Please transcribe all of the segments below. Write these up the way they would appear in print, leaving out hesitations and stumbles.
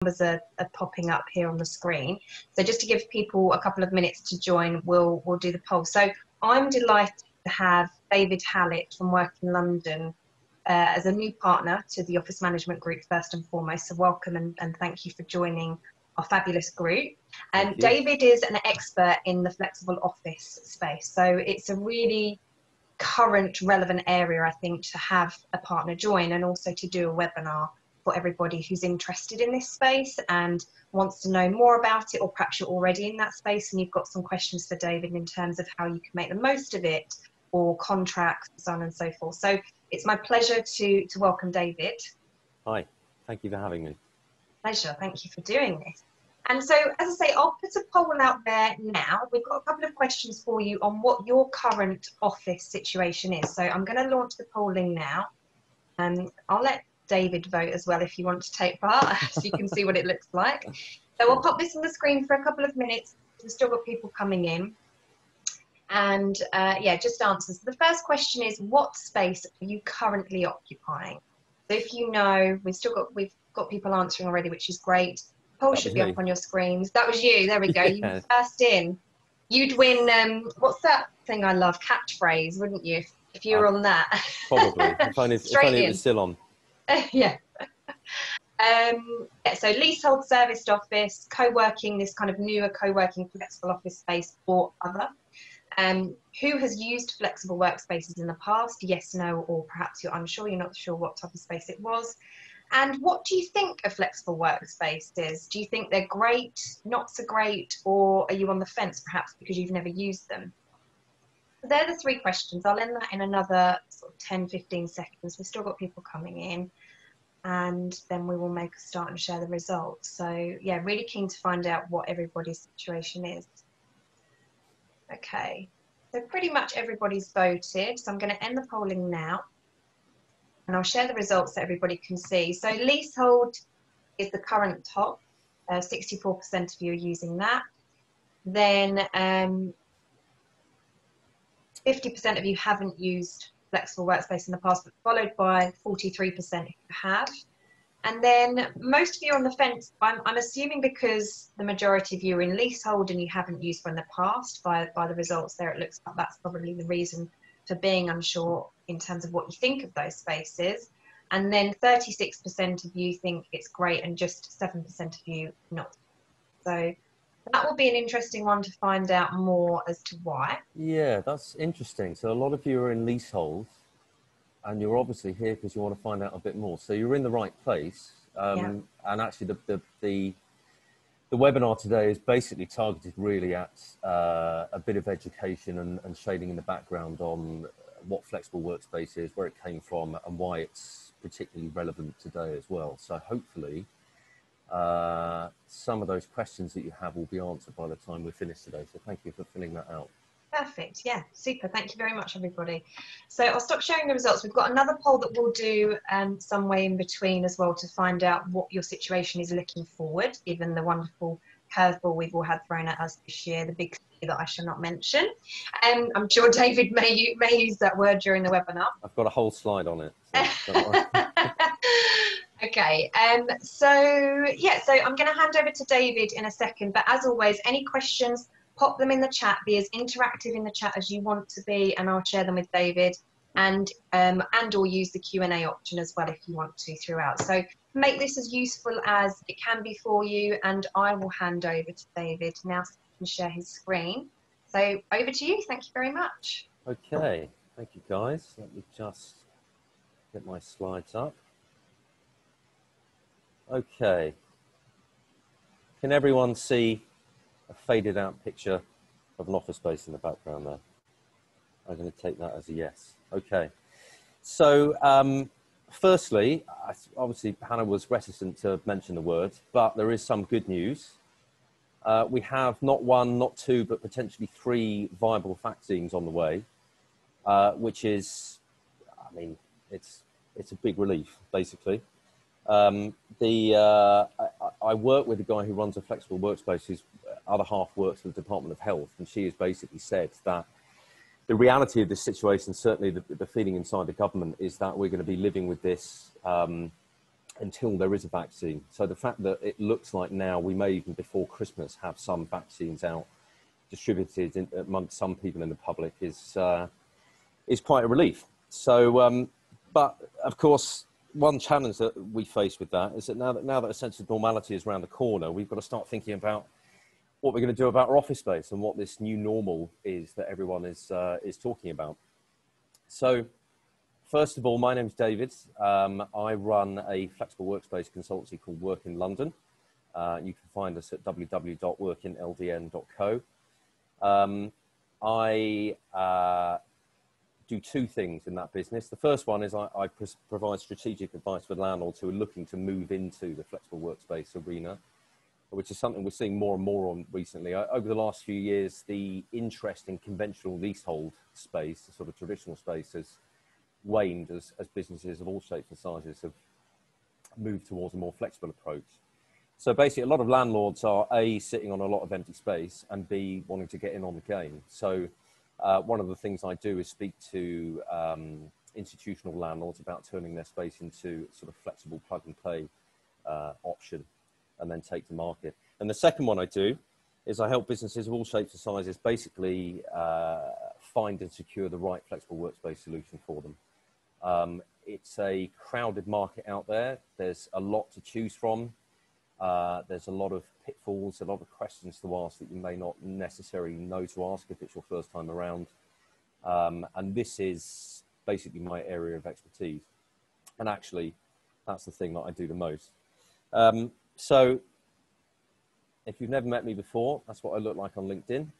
numbers are popping up here on the screen. So just to give people a couple of minutes to join, we'll do the poll. So I'm delighted to have David Hallett from WORKINLDN as a new partner to the Office Management Group, first and foremost. So welcome and thank you for joining our fabulous group. And David is an expert in the flexible office space. So it's a really current, relevant area, I think, to have a partner join, and also to do a webinar for everybody who's interested in this space and wants to know more about it, or perhaps you're already in that space and you've got some questions for David in terms of how you can make the most of it, or contracts, so on and so forth. So it's my pleasure to welcome David. Hi, thank you for having me. Pleasure, thank you for doing this. And so, as I say, I'll put a poll out there now. We've got a couple of questions for you on what your current office situation is. So I'm going to launch the polling now. I'll let David vote as well if you want to take part, so you can see what it looks like. So I'll pop this on the screen for a couple of minutes. We've still got people coming in. And yeah, just answers. The first question is, what space are you currently occupying? So if you know, we've got people answering already, which is great. Poll should be up on your screens. That was you. There we go. You were first in. You'd win. What's that thing I love? Catchphrase, wouldn't you? If you were on that. Probably. If only it was still on. Yeah. Yeah. So leasehold serviced office, co-working, this kind of newer co-working flexible office space, or other. Who has used flexible workspaces in the past? Yes, no, or perhaps you're unsure, you're not sure what type of space it was. And what do you think a flexible workspace is? Do you think they're great, not so great, or are you on the fence perhaps because you've never used them? They're the three questions. I'll end that in another sort of 10, 15 seconds. We've still got people coming in, and then we will make a start and share the results. So yeah, really keen to find out what everybody's situation is. Okay, so pretty much everybody's voted. So I'm going to end the polling now, and I'll share the results so everybody can see. So leasehold is the current top. 64% of you are using that. Then 50% of you haven't used flexible workspace in the past, but followed by 43% who have. And then most of you are on the fence. I'm assuming because the majority of you are in leasehold and you haven't used one in the past. By the results there, it looks like that's probably the reason for being unsure in terms of what you think of those spaces. And then 36% of you think it's great, and just 7% of you not. So that will be an interesting one to find out more as to why. Yeah, that's interesting. So a lot of you are in leaseholds, and you're obviously here because you want to find out a bit more. So you're in the right place. Yeah. And actually the webinar today is basically targeted really at a bit of education and shading in the background on what flexible workspace is, where it came from, and why it's particularly relevant today as well. So hopefully some of those questions that you have will be answered by the time we're finished today. So thank you for filling that out. Perfect. Yeah, super. Thank you very much, everybody. So I'll stop sharing the results. We've got another poll that we'll do some way in between as well, to find out what your situation is looking forward, given the wonderful curveball we've all had thrown at us this year, the big C that I shall not mention. I'm sure David may use that word during the webinar. I've got a whole slide on it. So don't worry. Okay, so yeah, so I'm going to hand over to David in a second, but as always, any questions, pop them in the chat. Be as interactive in the chat as you want to be, and I'll share them with David, and or use the Q&A option as well if you want to throughout. So make this as useful as it can be for you, and I will hand over to David now so he can share his screen. So over to you. Thank you very much. Okay, thank you guys. Let me just get my slides up. Okay, can everyone see a faded out picture of an office space in the background there? I'm going to take that as a yes. Okay, so firstly, obviously Hannah was reticent to mention the word, but there is some good news. We have not one, not two, but potentially 3 viable vaccines on the way, which is, I mean, it's a big relief, basically. I work with a guy who runs a flexible workspace, whose other half works for the Department of Health, and she has basically said that the reality of this situation, certainly the feeling inside the government, is that we're going to be living with this until there is a vaccine. So the fact that it looks like now we may even before Christmas have some vaccines out distributed amongst some people in the public is quite a relief. So, but of course, one challenge that we face with that is that now that a sense of normality is around the corner, we've got to start thinking about what we're going to do about our office space and what this new normal is that everyone is talking about. So, first of all, my name's David. I run a flexible workspace consultancy called WORKINLDN. You can find us at www.workindldn.co. I do two things in that business. The first one is I provide strategic advice for landlords who are looking to move into the flexible workspace arena, which is something we're seeing more and more on recently. Over the last few years, the interest in conventional leasehold space, the sort of traditional space, has waned as businesses of all shapes and sizes have moved towards a more flexible approach. So basically, a lot of landlords are A, sitting on a lot of empty space, and B, wanting to get in on the game. So one of the things I do is speak to institutional landlords about turning their space into sort of flexible plug and play option, and then take to market. And the second one I do is I help businesses of all shapes and sizes basically find and secure the right flexible workspace solution for them. It's a crowded market out there. There's a lot to choose from. There's a lot of pitfalls, a lot of questions to ask that you may not necessarily know to ask if it's your first time around. And this is basically my area of expertise. And actually, that's the thing that I do the most. So if you've never met me before, that's what I look like on LinkedIn.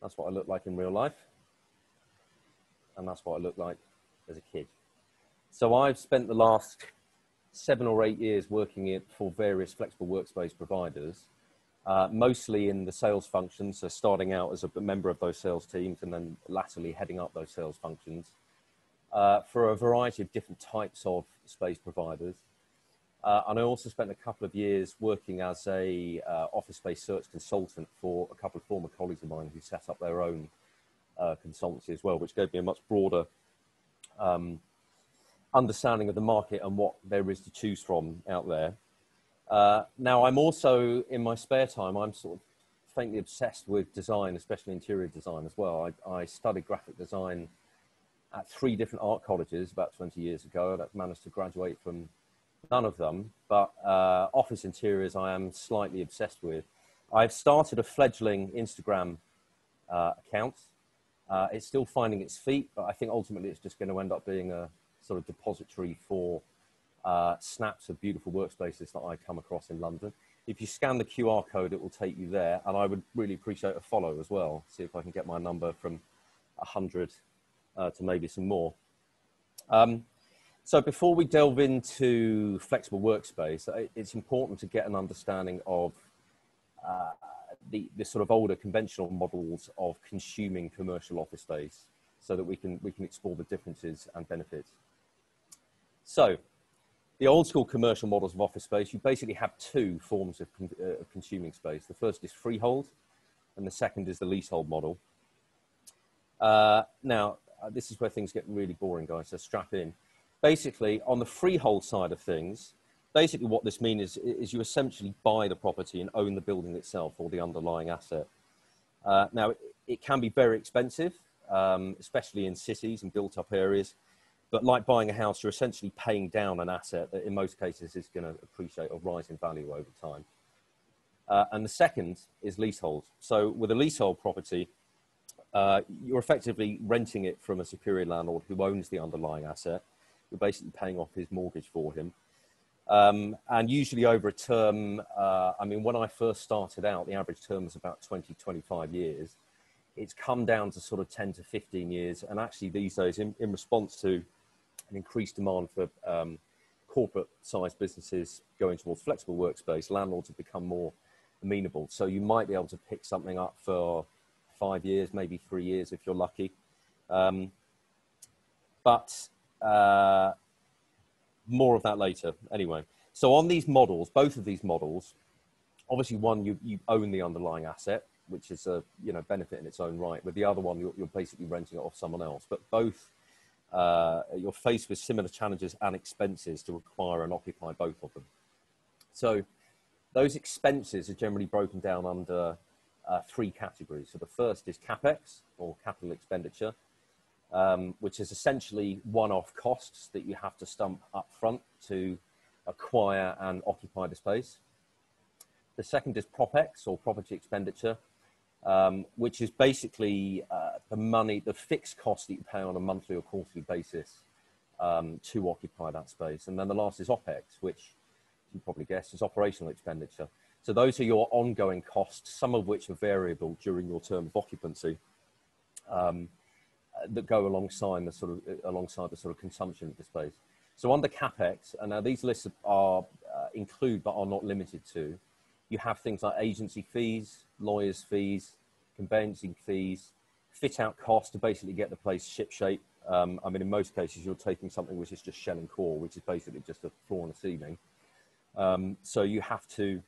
That's what I look like in real life. And that's what I look like as a kid. So I've spent the last 7 or 8 years working for various flexible workspace providers, mostly in the sales functions. So starting out as a member of those sales teams and then latterly heading up those sales functions for a variety of different types of space providers. And I also spent a couple of years working as a office space search consultant for a couple of former colleagues of mine who set up their own consultancy as well, which gave me a much broader understanding of the market and what there is to choose from out there. Now, I'm also, in my spare time, I'm sort of faintly obsessed with design, especially interior design as well. I studied graphic design at 3 different art colleges about 20 years ago. I've managed to graduate from none of them, but office interiors I am slightly obsessed with. I've started a fledgling Instagram account. It's still finding its feet, but I think ultimately it's just going to end up being a sort of depository for snaps of beautiful workspaces that I come across in London. If you scan the QR code, it will take you there, and I would really appreciate a follow as well. See if I can get my number from 100 to maybe some more. So before we delve into flexible workspace, it's important to get an understanding of the sort of older conventional models of consuming commercial office space so that we can explore the differences and benefits. So the old school commercial models of office space, you basically have 2 forms of consuming space. The first is freehold and the second is the leasehold model. Now, this is where things get really boring, guys, so strap in. Basically, on the freehold side of things, basically what this means is you essentially buy the property and own the building itself or the underlying asset. Now, it can be very expensive, especially in cities and built-up areas. But like buying a house, you're essentially paying down an asset that in most cases is going to appreciate or rise in value over time. And the second is leasehold. So with a leasehold property, you're effectively renting it from a superior landlord who owns the underlying asset. You're basically paying off his mortgage for him. And usually over a term, I mean, when I first started out, the average term was about 20, 25 years. It's come down to sort of 10 to 15 years. And actually these days, in response to an increased demand for corporate sized businesses going towards flexible workspace, landlords have become more amenable. So you might be able to pick something up for 5 years, maybe 3 years if you're lucky. But more of that later. Anyway, so on these models, both of these models, obviously one, you own the underlying asset, which is a benefit in its own right. With the other one, you're basically renting it off someone else. But both you're faced with similar challenges and expenses to acquire and occupy both of them. So those expenses are generally broken down under three categories. So the first is Capex, or capital expenditure, which is essentially one-off costs that you have to stump up front to acquire and occupy the space. The second is Propex, or property expenditure, which is basically the fixed cost that you pay on a monthly or quarterly basis to occupy that space. And then the last is OPEX, which you probably guessed is operational expenditure. So those are your ongoing costs, some of which are variable during your term of occupancy, that go alongside the sort of consumption of the space. So under Capex, and now these lists are include but are not limited to, you have things like agency fees, lawyers' fees, conveyancing fees, fit-out costs to basically get the place ship-shape. I mean, in most cases, you're taking something which is just shell and core, which is basically just a floor and a ceiling. So you have to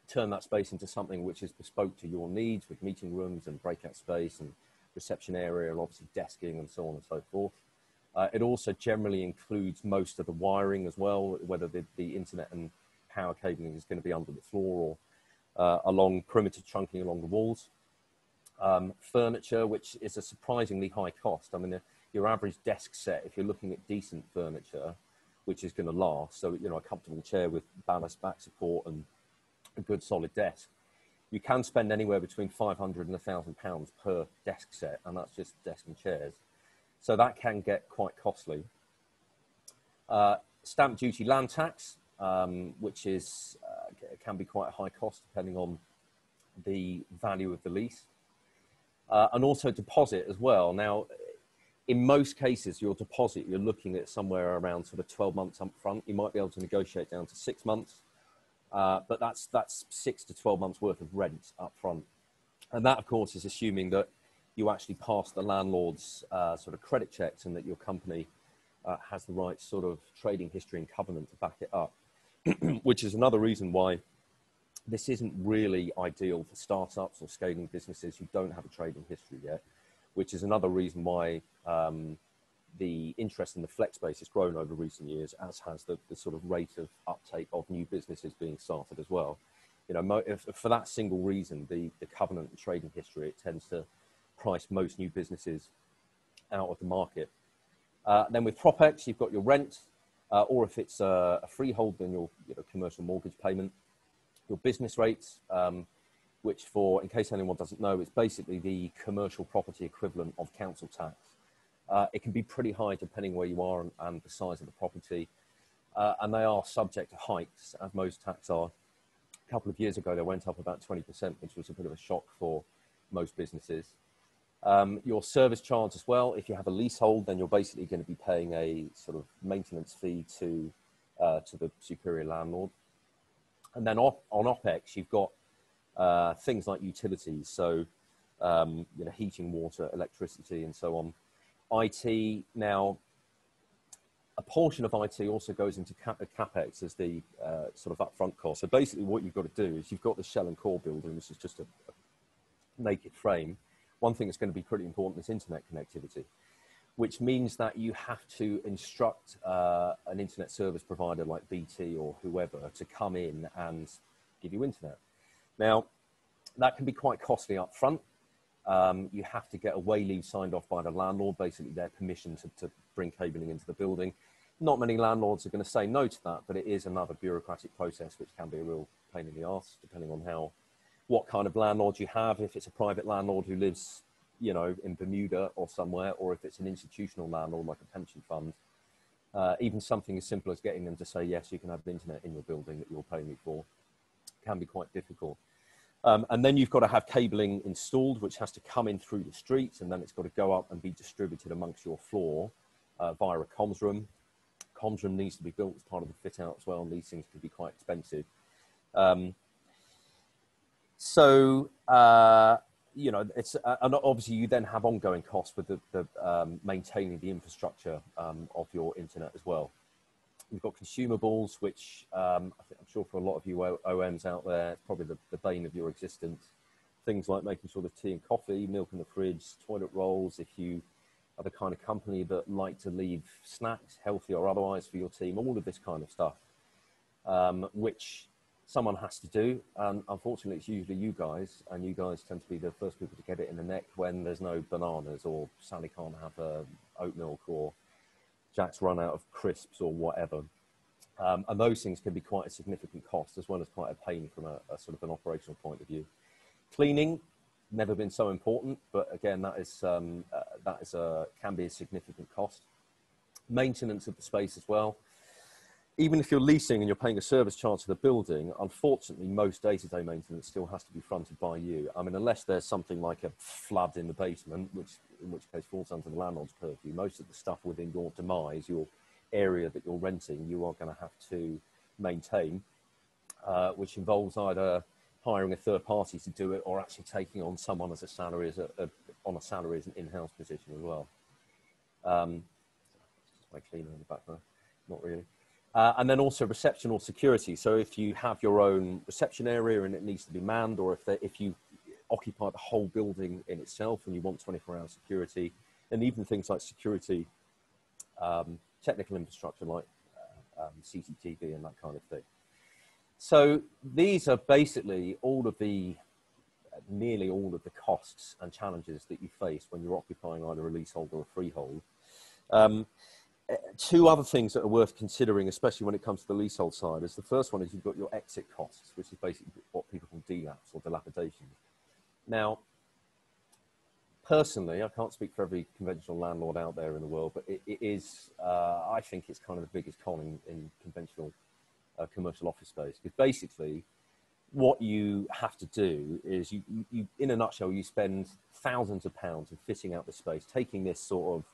turn that space into something which is bespoke to your needs, with meeting rooms and breakout space and reception area, and obviously desking and so on and so forth. It also generally includes most of the wiring as well, whether the internet and power cabling is going to be under the floor or along perimeter trunking along the walls. Furniture, which is a surprisingly high cost. I mean, your average desk set, if you're looking at decent furniture, which is going to last, so, you know, a comfortable chair with ballast back support and a good solid desk, you can spend anywhere between £500 and £1,000 per desk set, and that's just desk and chairs. So that can get quite costly. Stamp duty, land tax, which is can be quite a high cost depending on the value of the lease, and also deposit as well. Now, in most cases, your deposit, you're looking at somewhere around sort of 12 months up front. You might be able to negotiate down to 6 months, but that's 6 to 12 months worth of rent up front. And that, of course, is assuming that you actually pass the landlord's sort of credit checks and that your company has the right sort of trading history and covenant to back it up, which is another reason why this isn't really ideal for startups or scaling businesses who don't have a trading history yet, which is another reason why the interest in the flex space has grown over recent years, as has the sort of rate of uptake of new businesses being started as well. You know, for that single reason, the covenant and trading history, it tends to price most new businesses out of the market. Then with Propex, you've got your rent, or if it's a freehold, then your commercial mortgage payment. Your business rates, which in case anyone doesn't know, it's basically the commercial property equivalent of council tax. It can be pretty high depending where you are and the size of the property. And they are subject to hikes, as most tax are. A couple of years ago, they went up about 20%, which was a bit of a shock for most businesses. Your service charge as well. If you have a leasehold, then you're basically going to be paying a sort of maintenance fee to the superior landlord. And then on OPEX, you've got things like utilities, so heating, water, electricity, and so on. IT, now, a portion of IT also goes into Capex as the sort of upfront cost. So basically what you've got to do is you've got the shell and core building. This is just a naked frame. One thing that's going to be pretty important is internet connectivity, which means that you have to instruct an internet service provider like BT or whoever to come in and give you internet. Now, that can be quite costly up front. You have to get a way leave signed off by the landlord, basically their permission to bring cabling into the building. Not many landlords are going to say no to that, but it is another bureaucratic process which can be a real pain in the arse, depending on what kind of landlord you have. If it's a private landlord who lives, in Bermuda or somewhere, or if it's an institutional landlord like a pension fund, even something as simple as getting them to say, yes, you can have the internet in your building that you'll pay me for, can be quite difficult. And then you've got to have cabling installed, which has to come in through the streets, and then it's got to go up and be distributed amongst your floor via a comms room. Comms room needs to be built as part of the fit out as well, and these things can be quite expensive. It's and obviously you then have ongoing costs with the maintaining the infrastructure of your internet as well. We've got consumables, which I'm sure for a lot of you OMs out there, it's probably the bane of your existence. Things like making sure there's tea and coffee, milk in the fridge, toilet rolls. If you are the kind of company that like to leave snacks, healthy or otherwise, for your team, all of this kind of stuff, which someone has to do. And unfortunately, it's usually you guys, and you guys tend to be the first people to get it in the neck when there's no bananas, or Sally can't have oat milk, or Jack's run out of crisps or whatever. And those things can be quite a significant cost, as well as quite a pain from a sort of an operational point of view. Cleaning, never been so important, but again, that can be a significant cost. Maintenance of the space as well. Even if you're leasing and you're paying a service charge to the building, unfortunately, most day-to-day maintenance still has to be fronted by you. I mean, unless there's something like a flood in the basement, in which case falls under the landlord's purview, most of the stuff within your demise, your area that you're renting, you are going to have to maintain, which involves either hiring a third party to do it, or actually taking on someone as a salary, as an in-house position as well. My cleaner in the background, not really. And then also reception or security. So if you have your own reception area and it needs to be manned, or if you occupy the whole building in itself and you want 24-hour security, and even things like security, technical infrastructure like CCTV and that kind of thing. So these are basically nearly all of the costs and challenges that you face when you're occupying either a leasehold or a freehold. Two other things that are worth considering, especially when it comes to the leasehold side, is the first one is you've got your exit costs, which is basically what people call delapse or dilapidation. Now, personally, I can't speak for every conventional landlord out there in the world, but it is, I think it's kind of the biggest con in conventional commercial office space, because basically what you have to do is you in a nutshell, you spend thousands of pounds in fitting out the space, taking this sort of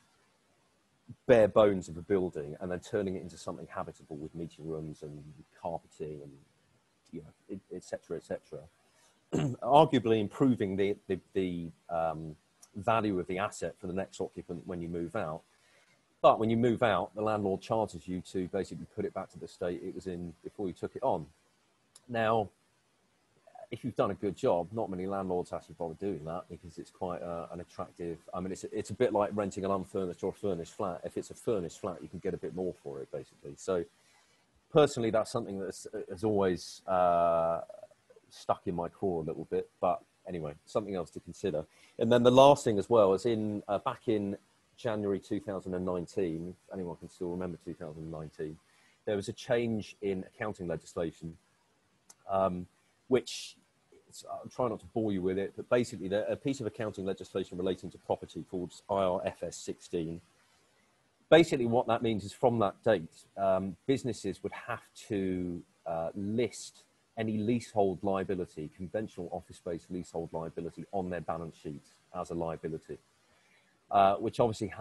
bare bones of a building and then turning it into something habitable with meeting rooms and carpeting and, you know, et cetera, arguably improving the value of the asset for the next occupant when you move out. But when you move out, the landlord charges you to basically put it back to the state it was in before you took it on. Now, if you've done a good job, not many landlords actually bother doing that, because it's quite an attractive, I mean, it's a bit like renting an unfurnished or a furnished flat. If it's a furnished flat, you can get a bit more for it, basically. So personally, that's something that has always stuck in my craw a little bit, but anyway, something else to consider. And then the last thing as well is back in January 2019, if anyone can still remember 2019, there was a change in accounting legislation, which I'll try not to bore you with it, but basically a piece of accounting legislation relating to property called IRFS 16. Basically what that means is from that date, businesses would have to list any leasehold liability, conventional office space leasehold liability, on their balance sheet as a liability. Which obviously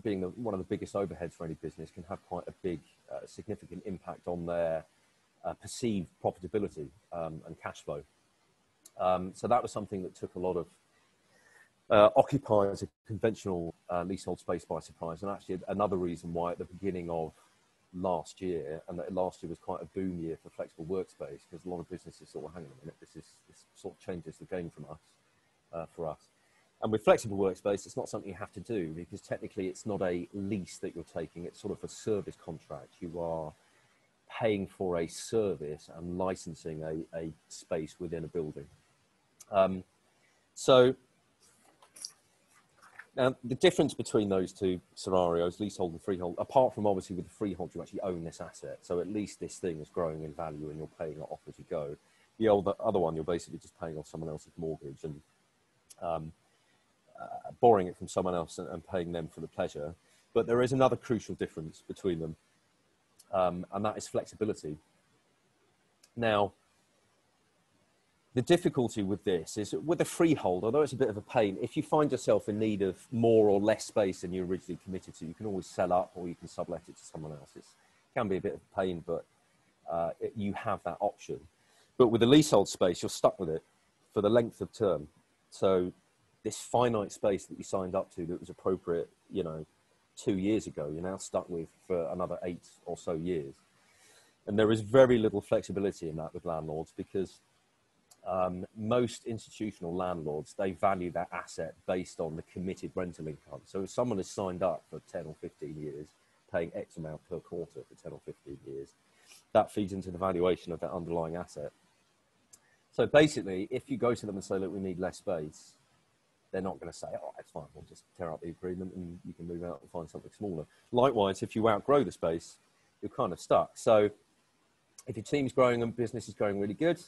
being one of the biggest overheads for any business, can have quite a big, significant impact on their perceived profitability and cash flow. So that was something that took a lot of occupiers of conventional leasehold space by surprise, and actually another reason why at the beginning of last year, and that last year was quite a boom year for flexible workspace, because a lot of businesses thought, well, hang on a minute, this sort of changes the game for us. And with flexible workspace, it's not something you have to do, because technically it's not a lease that you're taking, it's sort of a service contract. You are paying for a service and licensing a space within a building. So now the difference between those two scenarios, leasehold and freehold, apart from obviously with the freehold, you actually own this asset. So at least this thing is growing in value and you're paying it off as you go. The other one, you're basically just paying off someone else's mortgage and borrowing it from someone else and paying them for the pleasure. But there is another crucial difference between them, and that is flexibility. Now, the difficulty with this is with a freehold, although it's a bit of a pain, if you find yourself in need of more or less space than you originally committed to, you can always sell up or you can sublet it to someone else. It can be a bit of a pain, but you have that option. But with a leasehold space, you're stuck with it for the length of term. So this finite space that you signed up to that was appropriate, 2 years ago, you're now stuck with for another 8 or so years. And there is very little flexibility in that with landlords, because Most institutional landlords, they value that asset based on the committed rental income. So if someone has signed up for 10 or 15 years, paying X amount per quarter for 10 or 15 years, that feeds into the valuation of that underlying asset. So basically, if you go to them and say, look, we need less space, they're not going to say, oh, it's fine, we'll just tear up the agreement and you can move out and find something smaller. Likewise, if you outgrow the space, you're kind of stuck. So if your team's growing and business is going really good,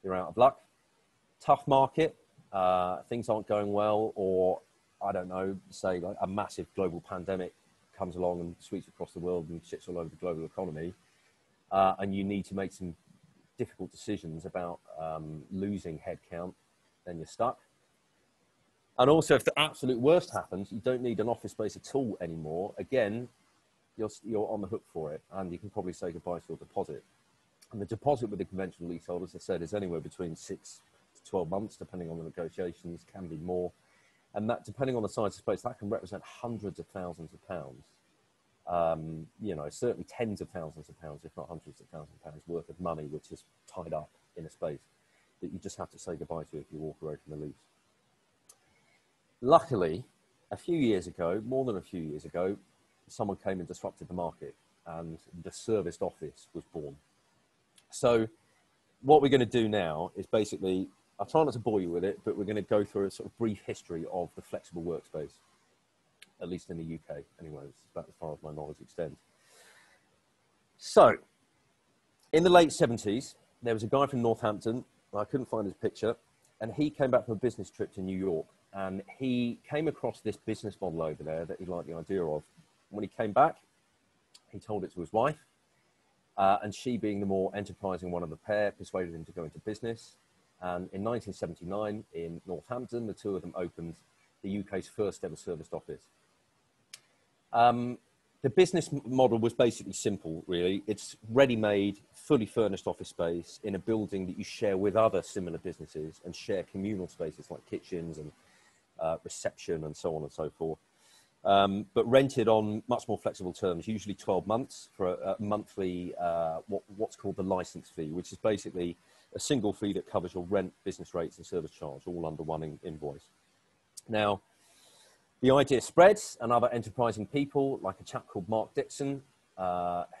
you're out of luck. Tough market, things aren't going well, or I don't know, say like a massive global pandemic comes along and sweeps across the world and shits all over the global economy, and you need to make some difficult decisions about losing headcount, then you're stuck. And also, if the absolute worst happens, you don't need an office space at all anymore. Again, you're on the hook for it, and you can probably say goodbye to your deposit. And the deposit with the conventional leasehold, as I said, is anywhere between 6 to 12 months, depending on the negotiations, can be more. And that, depending on the size of space, that can represent hundreds of thousands of pounds. You know, certainly tens of thousands of pounds, if not hundreds of thousands of pounds worth of money, which is tied up in a space that you just have to say goodbye to if you walk away from the lease. Luckily, a few years ago, more than a few years ago, someone came and disrupted the market, and the serviced office was born. So what we're going to do now is basically, I'll try not to bore you with it, but we're going to go through a sort of brief history of the flexible workspace, at least in the UK anyway. It's about as far as my knowledge extends. So in the late 70s, there was a guy from Northampton, I couldn't find his picture, and he came back from a business trip to New York, and he came across this business model over there that he liked the idea of. When he came back, he told it to his wife, and she, being the more enterprising one of the pair, persuaded him to go into business. And in 1979, in Northampton, the two of them opened the UK's first ever serviced office. The business model was basically simple, really. It's ready-made, fully furnished office space in a building that you share with other similar businesses and share communal spaces like kitchens and reception and so on and so forth. But rented on much more flexible terms, usually 12 months for a monthly, what's called the license fee, which is basically a single fee that covers your rent, business rates and service charge, all under one invoice. Now, the idea spreads, and other enterprising people, like a chap called Mark Dixon,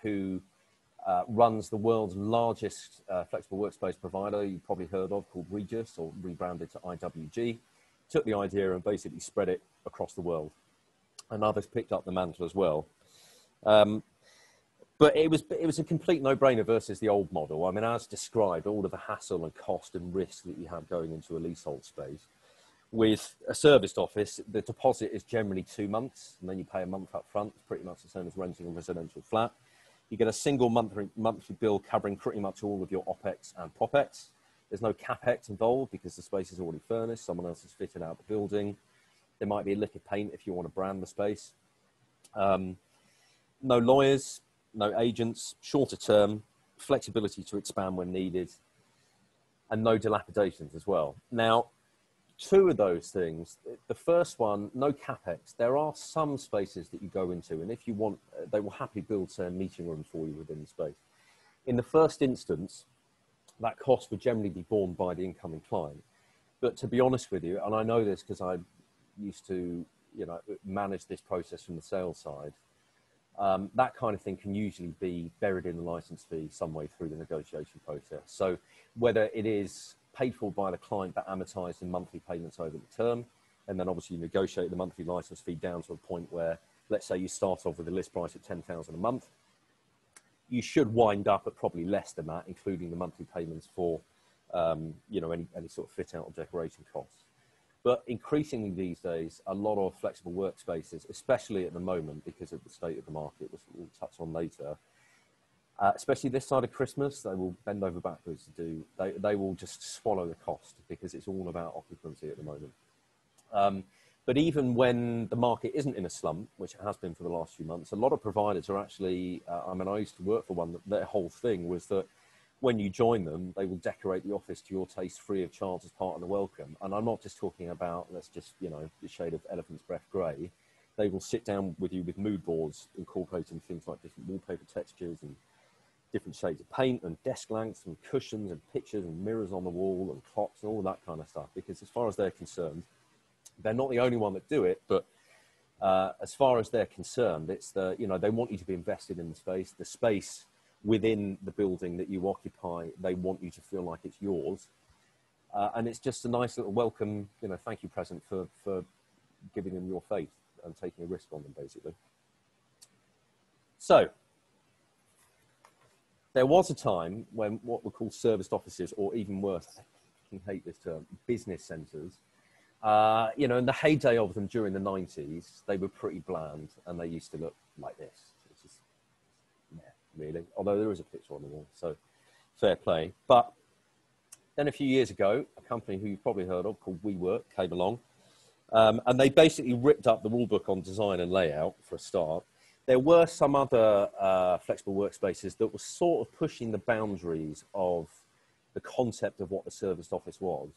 who runs the world's largest flexible workspace provider you've probably heard of, called Regus, or rebranded to IWG, took the idea and basically spread it across the world. And others picked up the mantle as well. But it was a complete no-brainer versus the old model. I mean, as described, all of the hassle and cost and risk that you have going into a leasehold space. With a serviced office, the deposit is generally 2 months, and then you pay a month up front. It's pretty much the same as renting a residential flat. You get a single monthly bill covering pretty much all of your OPEX and POPEX. There's no Capex involved because the space is already furnished. Someone else has fitted out the building. There might be a lick of paint if you want to brand the space. No lawyers, no agents, shorter term, flexibility to expand when needed, and no dilapidations as well. Now, two of those things, the first one, no Capex. There are some spaces that you go into, and if you want, they will happily build, say, a meeting room for you within the space. In the first instance, that cost would generally be borne by the incoming client. But to be honest with you, and I know this because I used to, you know, manage this process from the sales side, that kind of thing can usually be buried in the license fee some way through the negotiation process. So whether it is paid for by the client but amortized in monthly payments over the term, and then obviously you negotiate the monthly license fee down to a point where, let's say you start off with a list price at 10,000 a month, you should wind up at probably less than that, including the monthly payments for, you know, any sort of fit out or decoration costs. But increasingly these days, a lot of flexible workspaces, especially at the moment because of the state of the market, which we'll touch on later, especially this side of Christmas, they will bend over backwards to do. They will just swallow the cost because it's all about occupancy at the moment. But even when the market isn't in a slump, which it has been for the last few months, a lot of providers are actually, I mean, I used to work for one, that their whole thing was that when you join them, they will decorate the office to your taste free of charge as part of the welcome. And I'm not just talking about, let's just, you know, the shade of elephant's breath grey. They will sit down with you with mood boards, incorporating things like different wallpaper textures and different shades of paint and desk lengths and cushions and pictures and mirrors on the wall and clocks and all that kind of stuff. Because as far as they're concerned, they're not the only one that do it, but as far as they're concerned, it's the, you know, they want you to be invested in the space within the building that you occupy. They want you to feel like it's yours. And it's just a nice little welcome, you know, thank you present for giving them your faith and taking a risk on them, basically. So, there was a time when what were called serviced offices, or even worse, I fucking hate this term, business centres, you know, in the heyday of them during the 90s, they were pretty bland and they used to look like this, which is, yeah, really, although there is a picture on the wall, so fair play. But then a few years ago, a company who you've probably heard of called WeWork came along, and they basically ripped up the rule book on design and layout for a start. There were some other flexible workspaces that were sort of pushing the boundaries of the concept of what the serviced office was,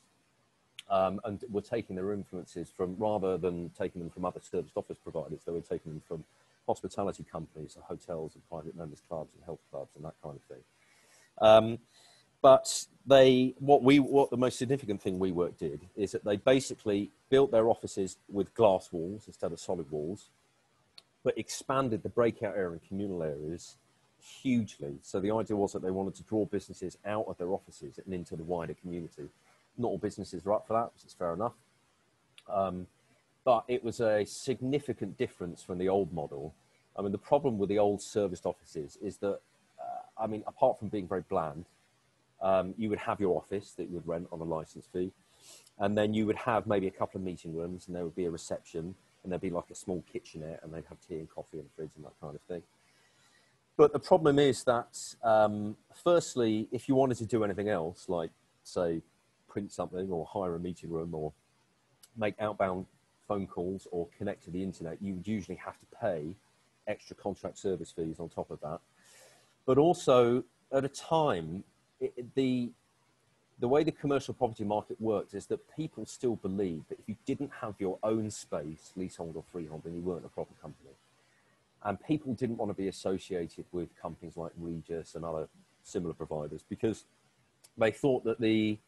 and were taking their influences from, rather than taking them from other serviced office providers, they were taking them from hospitality companies, so hotels and private members clubs and health clubs and that kind of thing. But what the most significant thing WeWork did is that they basically built their offices with glass walls instead of solid walls, but expanded the breakout area and communal areas hugely. So the idea was that they wanted to draw businesses out of their offices and into the wider community. Not all businesses are up for that, which is fair enough. But it was a significant difference from the old model. I mean, the problem with the old serviced offices is that, I mean, apart from being very bland, you would have your office that you would rent on a license fee. And then you would have maybe a couple of meeting rooms, and there would be a reception, and there'd be like a small kitchenette, and they'd have tea and coffee and fridge and that kind of thing. But the problem is that, firstly, if you wanted to do anything else, like, say, print something or hire a meeting room or make outbound phone calls or connect to the internet, you would usually have to pay extra contract service fees on top of that. But also, at a time, the way the commercial property market works is that people still believe that if you didn't have your own space, leasehold or freehold, then you weren't a proper company. And people didn't want to be associated with companies like Regis and other similar providers because they thought that the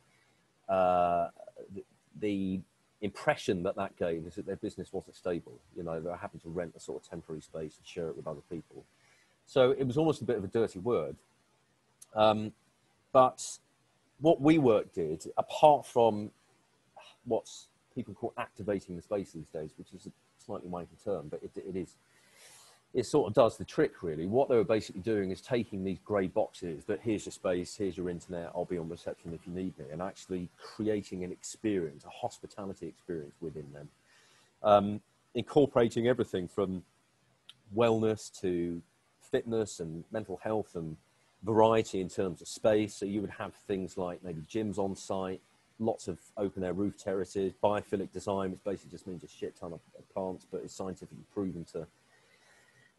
impression that gave is that their business wasn't stable. You know, they were having to rent a sort of temporary space and share it with other people. So it was almost a bit of a dirty word. But what WeWork did, apart from what people call activating the space these days, which is a slightly wanky term, but it sort of does the trick, really. What they were basically doing is taking these grey boxes that here's your space, here's your internet, I'll be on reception if you need me, and actually creating an experience, a hospitality experience within them. Incorporating everything from wellness to fitness and mental health and variety in terms of space. So you would have things like maybe gyms on site, lots of open air roof terraces, biophilic design, which basically just means a shit ton of plants, but it's scientifically proven to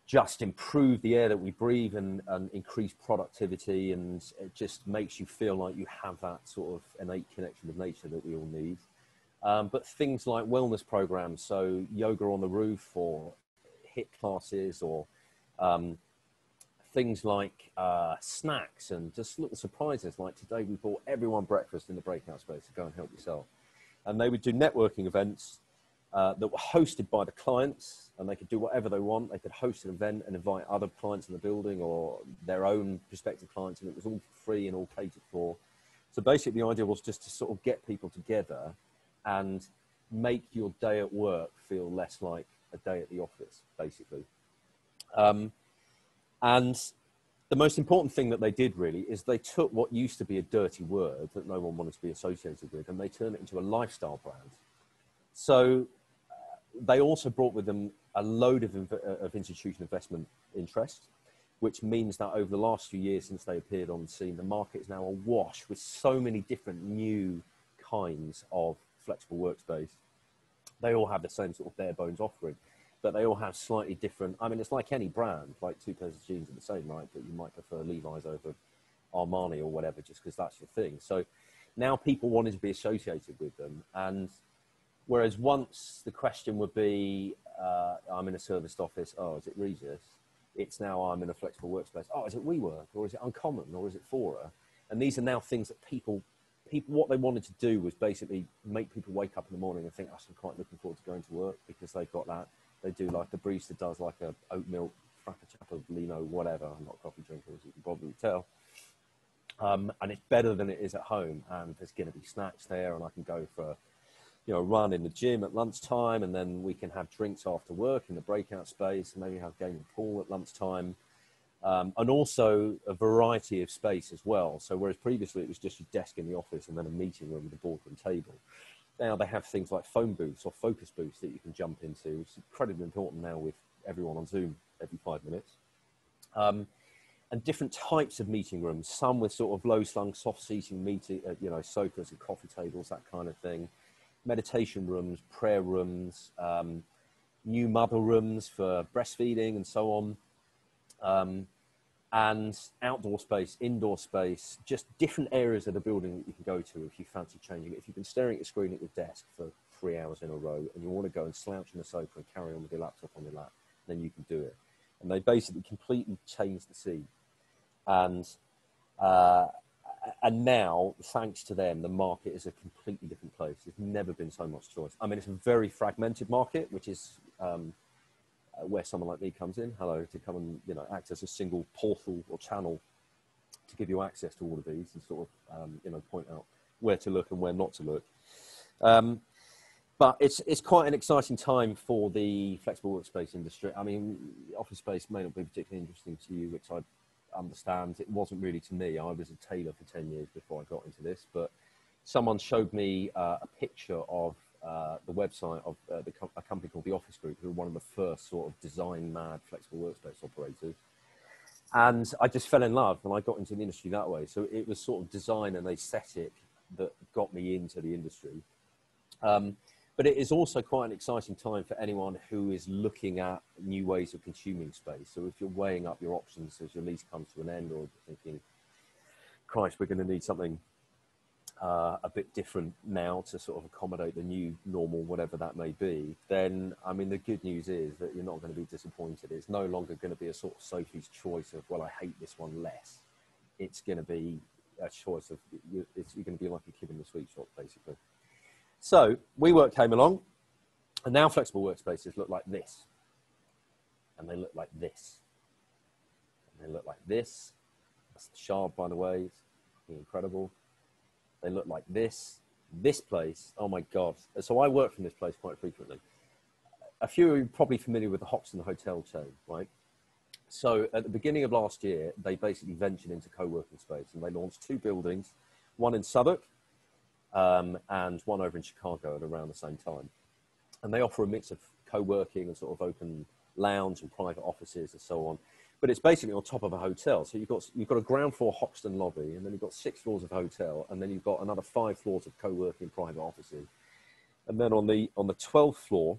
just improve the air that we breathe and increase productivity, and it just makes you feel like you have that sort of innate connection with nature that we all need. But things like wellness programs, so yoga on the roof or HIIT classes, or things like snacks and just little surprises. Like today we bought everyone breakfast in the breakout space to go and help yourself. And they would do networking events that were hosted by the clients, and they could do whatever they want. They could host an event and invite other clients in the building or their own prospective clients, and it was all free and all catered for. So basically the idea was just to sort of get people together and make your day at work feel less like a day at the office, basically. And the most important thing that they did really is they took what used to be a dirty word that no one wanted to be associated with, and they turned it into a lifestyle brand. So they also brought with them a load of institutional investment interest, which means that over the last few years since they appeared on the scene, the market is now awash with so many different new kinds of flexible workspace. They all have the same sort of bare bones offering, but they all have slightly different. I mean, it's like any brand, like two pairs of jeans are the same, right? But you might prefer Levi's over Armani or whatever, just because that's your thing. So now people wanted to be associated with them. And whereas once the question would be, I'm in a serviced office, oh, is it Regis? It's now I'm in a flexible workspace. Oh, is it WeWork or is it Uncommon or is it Fora? And these are now things that people, what they wanted to do was basically make people wake up in the morning and think, I'm quite looking forward to going to work because they've got that. They do like the barista does like a oat milk, frappuccino, whatever. I'm not a coffee drinker, as you can probably tell. And it's better than it is at home. And there's going to be snacks there, and I can go for a run in the gym at lunchtime, and then we can have drinks after work in the breakout space, maybe have a game of pool at lunchtime. And also a variety of space as well. So whereas previously it was just your desk in the office and then a meeting room with a boardroom table, now they have things like phone booths or focus booths that you can jump into. It's incredibly important now with everyone on Zoom every 5 minutes. And different types of meeting rooms, some with sort of low-slung, soft seating meeting, sofas and coffee tables, that kind of thing. Meditation rooms, prayer rooms, new mother rooms for breastfeeding and so on. And outdoor space, indoor space, just different areas of the building that you can go to if you fancy changing it. If you've been staring at your screen at your desk for 3 hours in a row and you want to go and slouch on the sofa and carry on with your laptop on your lap, then you can do it. And they basically completely changed the scene. And now, thanks to them, the market is a completely different place. There's never been so much choice. I mean, it's a very fragmented market, which is where someone like me comes in, to come and act as a single portal or channel to give you access to all of these and sort of point out where to look and where not to look. But it's quite an exciting time for the flexible workspace industry. I mean, office space may not be particularly interesting to you, which I understand. It wasn't really to me. I was a tailor for 10 years before I got into this, but someone showed me a picture of the website of a company called the Office Group, who were one of the first sort of design mad flexible workspace operators. And I just fell in love and I got into the industry that way. So it was sort of design and aesthetic that got me into the industry. But it is also quite an exciting time for anyone who is looking at new ways of consuming space. So if you're weighing up your options as your lease comes to an end, or thinking, Christ, we're going to need something a bit different now to sort of accommodate the new normal, whatever that may be, then, I mean, the good news is that you're not going to be disappointed. It's no longer going to be a sort of Sophie's choice of, well, I hate this one less. It's going to be a choice of, you're going to be like a kid in the sweet shop, basically. So WeWork came along, and now flexible workspaces look like this. And they look like this. And they look like this. That's the Shard, by the way. It's incredible. They look like this. This place, oh my God. So I work from this place quite frequently. A few of you are probably familiar with the Hoxton Hotel chain, right? So at the beginning of last year, they basically ventured into co-working space, and they launched 2 buildings, one in Southwark and one over in Chicago at around the same time. And they offer a mix of co-working and sort of open lounge and private offices and so on. But it's basically on top of a hotel. So you've got a ground floor Hoxton lobby, and then you've got 6 floors of hotel, and then you've got another 5 floors of co-working private offices. And then on the 12th floor,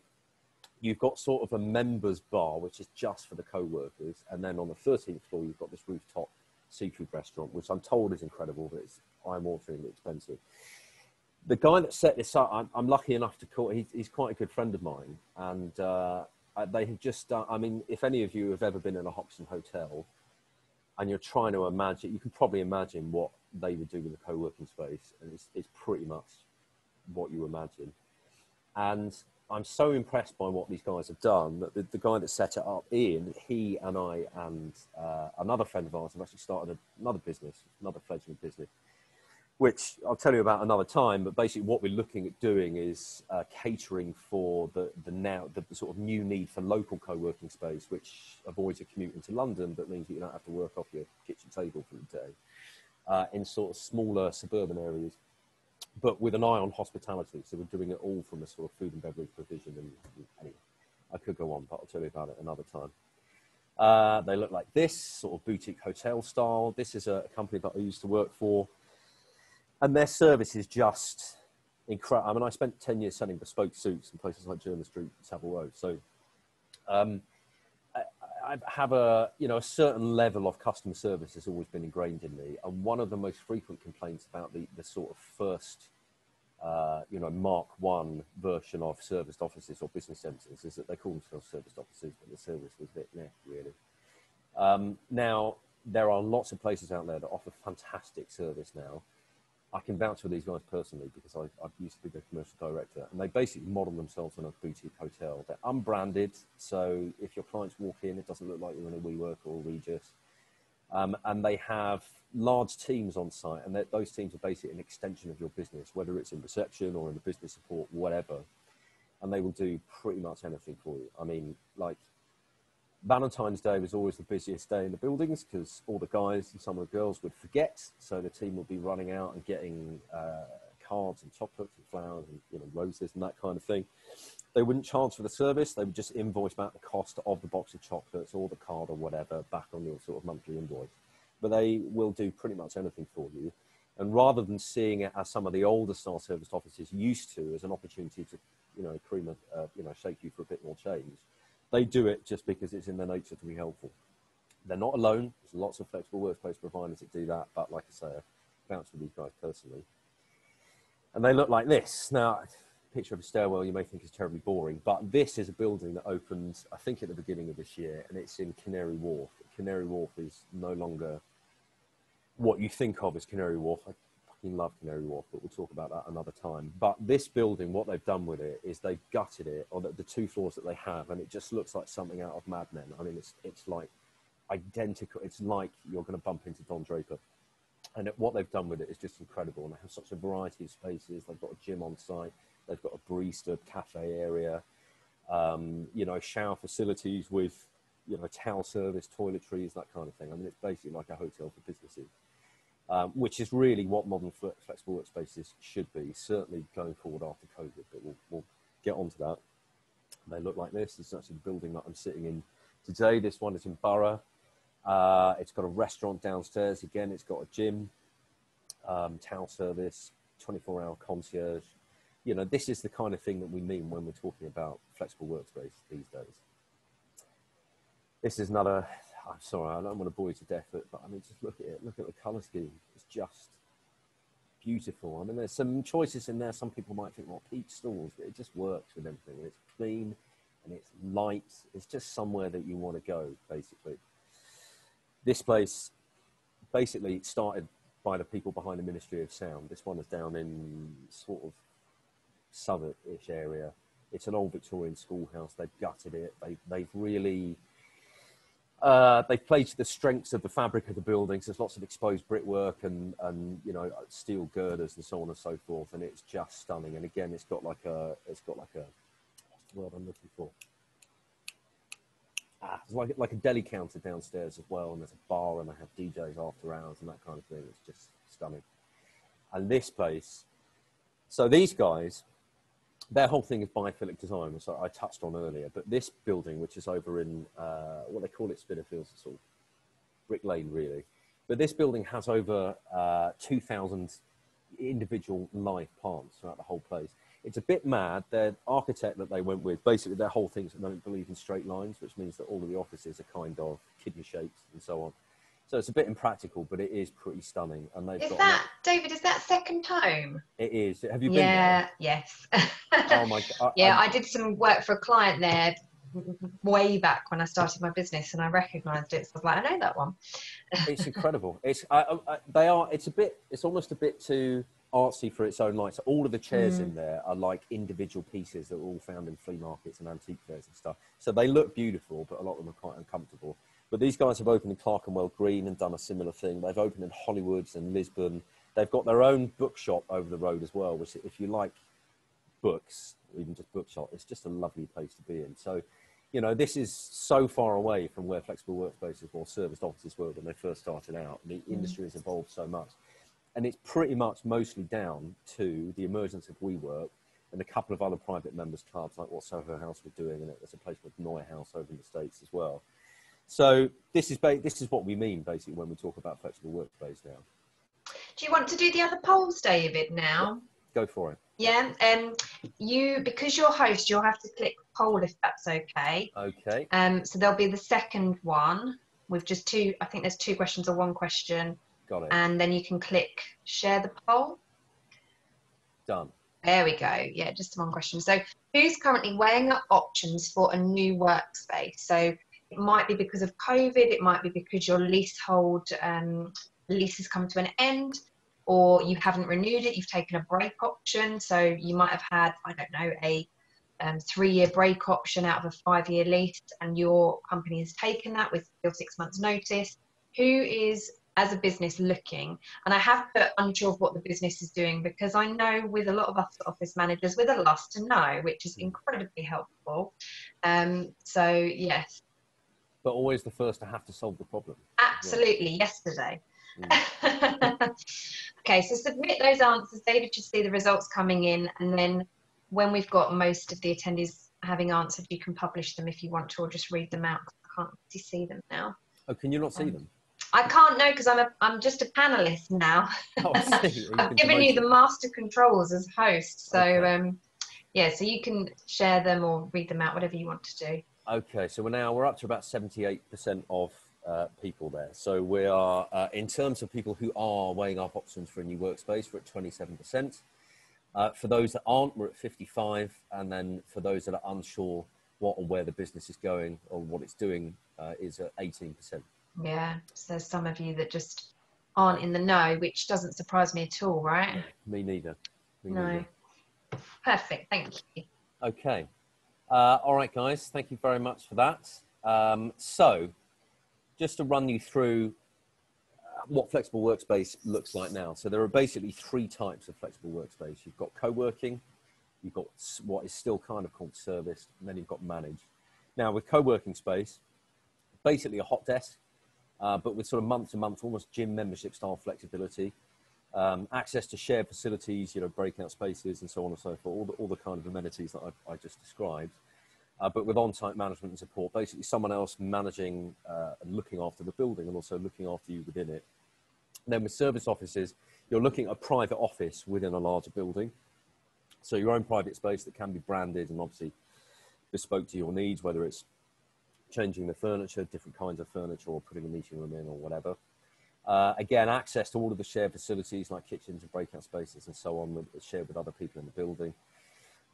you've got sort of a members bar, which is just for the co-workers. And then on the 13th floor, you've got this rooftop seafood restaurant, which I'm told is incredible, but it's eye-wateringly expensive. The guy that set this up, I'm lucky enough to call, he's quite a good friend of mine. And they have just done, I mean, if any of you have ever been in a Hoxton hotel and you're trying to imagine, you can probably imagine what they would do with a co-working space. And it's pretty much what you imagine. And I'm so impressed by what these guys have done that the guy that set it up, Ian, he and I and another friend of ours have actually started another business, another fledgling business, which I'll tell you about another time. But basically what we're looking at doing is catering for the sort of new need for local co-working space, which avoids a commute into London, but means that you don't have to work off your kitchen table for the day, in sort of smaller suburban areas, but with an eye on hospitality. So we're doing it all from a sort of food and beverage provision. And anyway, I could go on, but I'll tell you about it another time. They look like this, sort of boutique hotel style. This is a company that I used to work for. And their service is just incredible. I mean, I spent 10 years selling bespoke suits in places like Jermyn Street and Savile Row. So I have a certain level of customer service has always been ingrained in me. And one of the most frequent complaints about the sort of first, Mark 1 version of serviced offices or business centres is that they call themselves serviced offices, but the service was a bit really. Now, there are lots of places out there that offer fantastic service now. I can vouch for these guys personally because I've used to be the commercial director, and they basically model themselves on a boutique hotel. They're unbranded, so if your clients walk in, it doesn't look like you're in a WeWork or a Regis. And they have large teams on site, and those teams are basically an extension of your business, whether it's in reception or in the business support, whatever. And they will do pretty much anything for you. I mean, like, Valentine's Day was always the busiest day in the buildings because all the guys and some of the girls would forget. So the team would be running out and getting cards and chocolates and flowers and, you know, roses and that kind of thing. They wouldn't charge for the service. They would just invoice back the cost of the box of chocolates or the card or whatever back on your sort of monthly invoice. But they will do pretty much anything for you. And rather than seeing it as some of the older style service offices used to, as an opportunity to, you know, shake you for a bit more change, they do it just because it's in their nature to be helpful. They're not alone. There's lots of flexible workspace providers that do that. But like I say, I vouch for these guys personally. And they look like this. Now, a picture of a stairwell you may think is terribly boring, but this is a building that opened, I think, at the beginning of this year, and it's in Canary Wharf. Canary Wharf is no longer what you think of as Canary Wharf. I fucking love Canary Wharf, but we'll talk about that another time. But this building, what they've done with it is they've gutted it, or the 2 floors that they have, and it just looks like something out of Mad Men. I mean, it's like identical. It's like you're going to bump into Don Draper. And what they've done with it is just incredible. And they have such a variety of spaces. They've got a gym on site. They've got a barista cafe area, you know, shower facilities with, you know, towel service, toiletries, that kind of thing. I mean, it's basically like a hotel for businesses. Which is really what modern flexible workspaces should be, certainly going forward after COVID, but we'll get onto that. They look like this. This is actually the building that I'm sitting in today. This one is in Borough. It's got a restaurant downstairs. Again, it's got a gym, towel service, 24-hour concierge. You know, this is the kind of thing that we mean when we're talking about flexible workspace these days. This is another... I'm sorry, I don't want to bore you to death, but I mean, just look at it. Look at the colour scheme. It's just beautiful. I mean, there's some choices in there. Some people might think, well, peach stalls, but it just works with everything. It's clean and it's light. It's just somewhere that you want to go, basically. This place basically started by the people behind the Ministry of Sound. This one is down in sort of Southwark-ish area. It's an old Victorian schoolhouse. They've gutted it. They've really... they've played to the strengths of the fabric of the buildings. There's lots of exposed brickwork and you know, steel girders and so on and so forth, and it's just stunning. And again, it's got like a what's the word I'm looking for? It's like a deli counter downstairs as well, and there's a bar, and they have DJs after hours and that kind of thing. It's just stunning. And this place, so these guys, their whole thing is biophilic design, which I touched on earlier. But this building, which is over in what they call it, Spitalfields, sort of Brick Lane, really. But this building has over 2,000 individual live plants throughout the whole place. It's a bit mad. Their architect that they went with, basically their whole thing is they don't believe in straight lines, which means that all of the offices are kind of kidney shaped and so on. So it's a bit impractical, but it is pretty stunning. And they've got that, David, is that second home? It is. Have you been there? Yes. Oh my God. I did some work for a client there way back when I started my business, and I recognised it. So I was like, I know that one. It's incredible. It's It's almost a bit too artsy for its own light. So all of the chairs in there are like individual pieces that are all found in flea markets and antique fairs and stuff. So they look beautiful, but a lot of them are quite uncomfortable. But these guys have opened in Clerkenwell Green and done a similar thing. They've opened in Hollywood and Lisbon. They've got their own bookshop over the road as well, which, if you like books, or even just bookshop, it's just a lovely place to be in. So, you know, this is so far away from where flexible workspaces or serviced offices were when they first started out. The industry has evolved so much. And it's pretty much mostly down to the emergence of WeWork and a couple of other private members clubs, like what Soho House were doing, and there's a place called Noy House over in the States as well. So this is what we mean, basically, when we talk about flexible workspace now. Do you want to do the other polls, David, now? Yeah, go for it. Yeah, because you're host, you'll have to click poll if that's okay. Okay. So there'll be the second one with just two, I think there's 2 questions or 1 question. Got it. And then you can click share the poll. Done. There we go. Yeah, just 1 question. So who's currently weighing up options for a new workspace? So It might be because of COVID, it might be because your leasehold lease has come to an end, or you haven't renewed it, you've taken a break option. So you might have had, I don't know, a 3-year break option out of a 5-year lease, and your company has taken that with your 6 months notice. Who is, as a business, looking? And I have put unsure of what the business is doing, because I know with a lot of us office managers, we're the last to know, which is incredibly helpful. So yes. But always the first to have to solve the problem. Absolutely, yesterday. Okay, so submit those answers. David should see the results coming in, and then when we've got most of the attendees having answered, you can publish them if you want to, or just read them out. I can't see them now. Oh, can you not see them? I can't know, because I'm just a panelist now. Oh, I see. I've given you the master controls as host, so okay. Yeah, so you can share them or read them out, whatever you want to do. Okay, so we're up to about 78% of people there. So we are, in terms of people who are weighing up options for a new workspace, we're at 27%. For those that aren't, we're at 55%. And then for those that are unsure what or where the business is going or what it's doing, is at 18%. Yeah, so there's some of you that just aren't in the know, which doesn't surprise me at all, right? No, me neither. No. Perfect, thank you. Okay. All right, guys, thank you very much for that. So just to run you through what flexible workspace looks like now. So there are basically 3 types of flexible workspace. You've got co-working, you've got what is still kind of called serviced, and then you've got managed. Now with co-working space, basically a hot desk, but with sort of month-to-month, almost gym membership style flexibility, access to shared facilities, you know, breakout spaces and so on and so forth, all the kind of amenities that I just described, but with on-site management and support, basically someone else managing and looking after the building and also looking after you within it. And then with service offices, you're looking at a private office within a larger building. So your own private space that can be branded and obviously bespoke to your needs, whether it's changing the furniture, different kinds of furniture, or putting a meeting room in or whatever. Again, access to all of the shared facilities like kitchens and breakout spaces and so on, shared with other people in the building.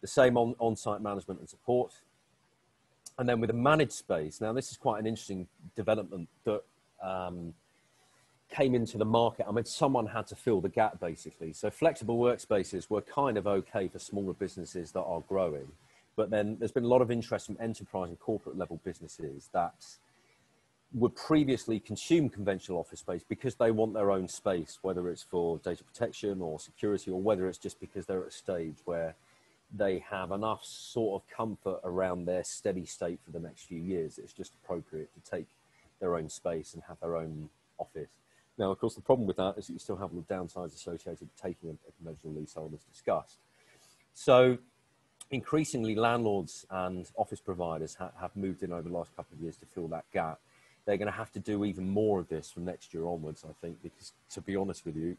The same on-site management and support. And then with a managed space, now this is quite an interesting development that came into the market. I mean, someone had to fill the gap basically. So flexible workspaces were kind of okay for smaller businesses that are growing. But then there's been a lot of interest from enterprise and corporate level businesses that would previously consume conventional office space because they want their own space, whether it's for data protection or security, or whether it's just because they're at a stage where they have enough sort of comfort around their steady state for the next few years. It's just appropriate to take their own space and have their own office. Now, of course, the problem with that is that you still have the downsides associated with taking a conventional leasehold as discussed. So increasingly, landlords and office providers have moved in over the last couple of years to fill that gap. They're going to have to do even more of this from next year onwards, I think, because to be honest with you,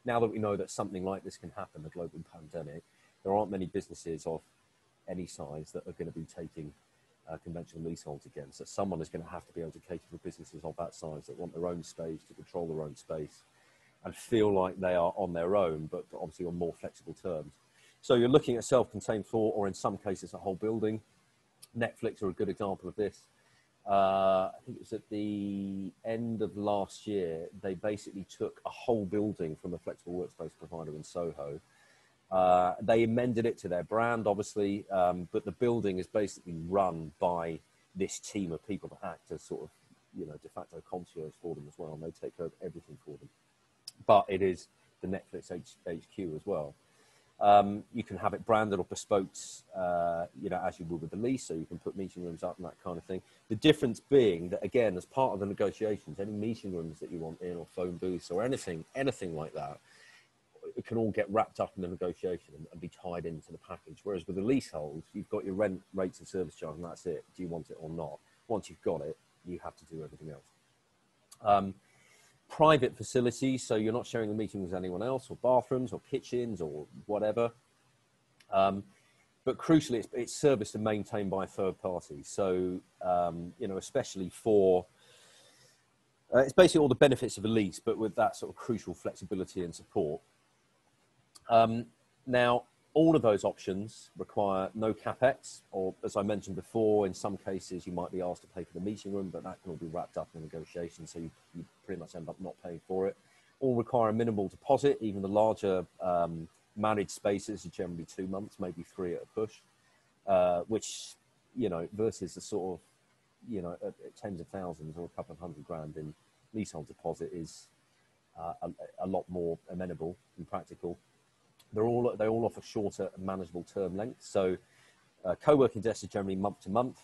now that we know that something like this can happen, a global pandemic, there aren't many businesses of any size that are going to be taking conventional leaseholds again. So someone is going to have to be able to cater for businesses of that size that want their own space, to control their own space, and feel like they are on their own, but obviously on more flexible terms. So you're looking at self-contained floor, or in some cases a whole building. Netflix are a good example of this. I think it was at the end of last year, they basically took a whole building from a flexible workspace provider in Soho. They amended it to their brand, obviously, but the building is basically run by this team of people that act as sort of, you know, de facto concierge for them as well, and they take care of everything for them. But it is the Netflix HQ as well. You can have it branded or bespoke, you know, as you would with the lease, so you can put meeting rooms up and that kind of thing. The difference being that, again, as part of the negotiations, any meeting rooms that you want in, or phone booths or anything like that, it can all get wrapped up in the negotiation and be tied into the package. Whereas with a leasehold, you've got your rent, rates and service charge, and that's it. Do you want it or not? Once you've got it, you have to do everything else. Private facilities, so you're not sharing the meeting with anyone else, or bathrooms or kitchens or whatever. But crucially, it's serviced and maintained by a third party. So, you know, especially for, it's basically all the benefits of a lease, but with that sort of crucial flexibility and support. Now, All of those options require no Capex, or as I mentioned before, in some cases you might be asked to pay for the meeting room, but that can all be wrapped up in negotiation, so you pretty much end up not paying for it. All require a minimal deposit. Even the larger managed spaces are generally 2 months, maybe 3 at a push, which, you know, versus the sort of, you know, tens of thousands or a couple of $100,000 in leasehold deposit is a lot more amenable and practical. They all offer shorter and manageable term lengths. So co-working desks are generally month to month.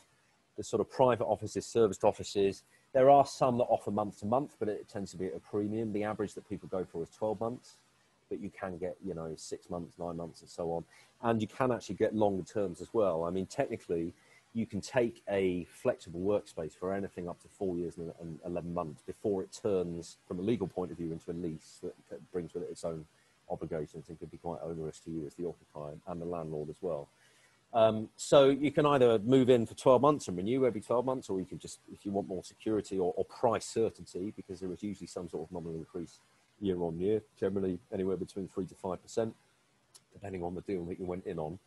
The sort of private offices, serviced offices, there are some that offer month to month, but it tends to be at a premium. The average that people go for is 12 months, but you can get, you know, 6 months, 9 months and so on. And you can actually get longer terms as well. I mean, technically, you can take a flexible workspace for anything up to 4 years and 11 months before it turns, from a legal point of view, into a lease that brings with it its own obligations and could be quite onerous to you as the occupier and the landlord as well. So you can either move in for 12 months and renew every 12 months, or you could just, if you want more security or price certainty, because there is usually some sort of nominal increase year on year, generally anywhere between 3 to 5%, depending on the deal that you went in on.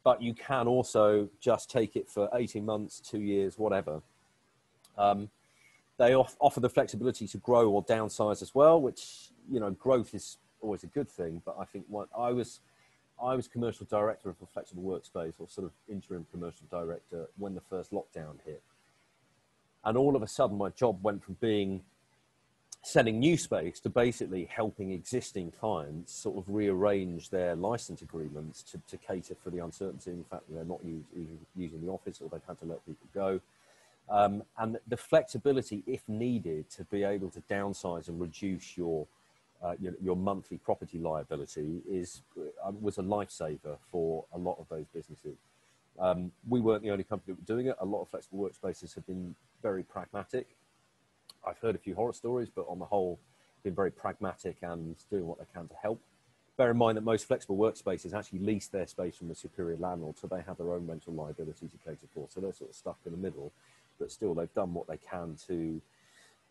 But you can also just take it for 18 months, 2 years, whatever. They offer the flexibility to grow or downsize as well, which, you know, growth is always a good thing. But I think I was commercial director of a flexible workspace, or sort of interim commercial director, when the first lockdown hit. And all of a sudden, my job went from being selling new space to basically helping existing clients sort of rearrange their license agreements to cater for the uncertainty in the fact that they're not using the office, or they've had to let people go. And the flexibility, if needed, to be able to downsize and reduce your monthly property liability was a lifesaver for a lot of those businesses. We weren't the only company that were doing it. A lot of flexible workspaces have been very pragmatic. I've heard a few horror stories, but on the whole, been very pragmatic and doing what they can to help. Bear in mind that most flexible workspaces actually lease their space from a superior landlord, so they have their own rental liability to cater for. So they're sort of stuck in the middle, but still they've done what they can to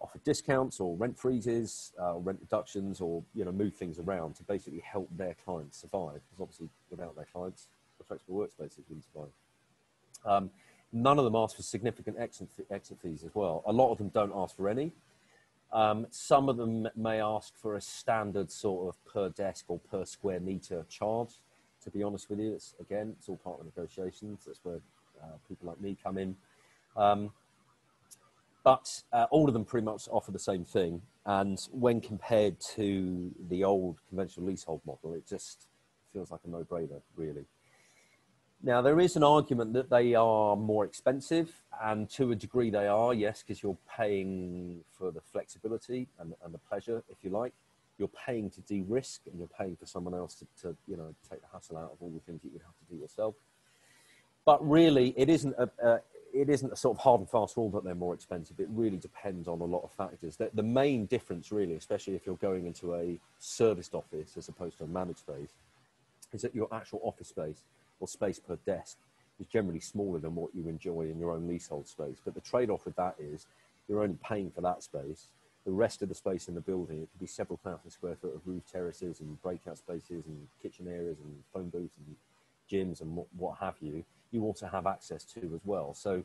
offer discounts or rent freezes, rent reductions, or, you know, move things around to basically help their clients survive. Because obviously, without their clients, the flexible workspaces wouldn't survive. None of them ask for significant exit fees as well. A lot of them don't ask for any. Some of them may ask for a standard sort of per desk or per square meter charge. To be honest with you, it's all part of negotiations. That's where people like me come in. But all of them pretty much offer the same thing. And when compared to the old conventional leasehold model, it just feels like a no-brainer, really. Now, there is an argument that they are more expensive, and to a degree they are, yes, because you're paying for the flexibility and the pleasure, if you like. You're paying to de-risk, and you're paying for someone else to you know, take the hassle out of all the things that you'd have to do yourself. But really, it isn't a sort of hard and fast rule that they're more expensive. It really depends on a lot of factors. The main difference, really, especially if you're going into a serviced office as opposed to a managed space, is that your actual office space or space per desk is generally smaller than what you enjoy in your own leasehold space. But the trade-off with that is you're only paying for that space. The rest of the space in the building, it could be several thousand square foot of roof terraces and breakout spaces and kitchen areas and phone booths and gyms and what have you. You also have access to as well. So,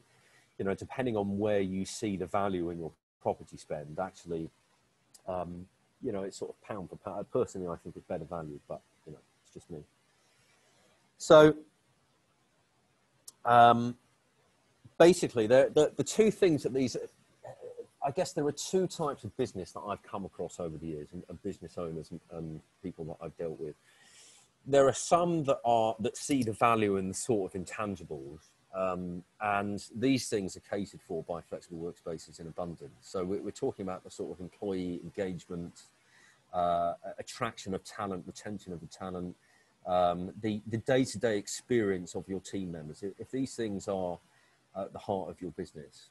you know, depending on where you see the value in your property spend, actually, you know, it's sort of pound for pound. Personally, I think it's better value, but, you know, it's just me. So basically, the two things that these, I guess there are two types of business that I've come across over the years, and business owners and people that I've dealt with. There are some that see the value in the sort of intangibles, and these things are catered for by flexible workspaces in abundance. So we're talking about the sort of employee engagement, attraction of talent, retention of the talent, the day-to-day experience of your team members. If these things are at the heart of your business,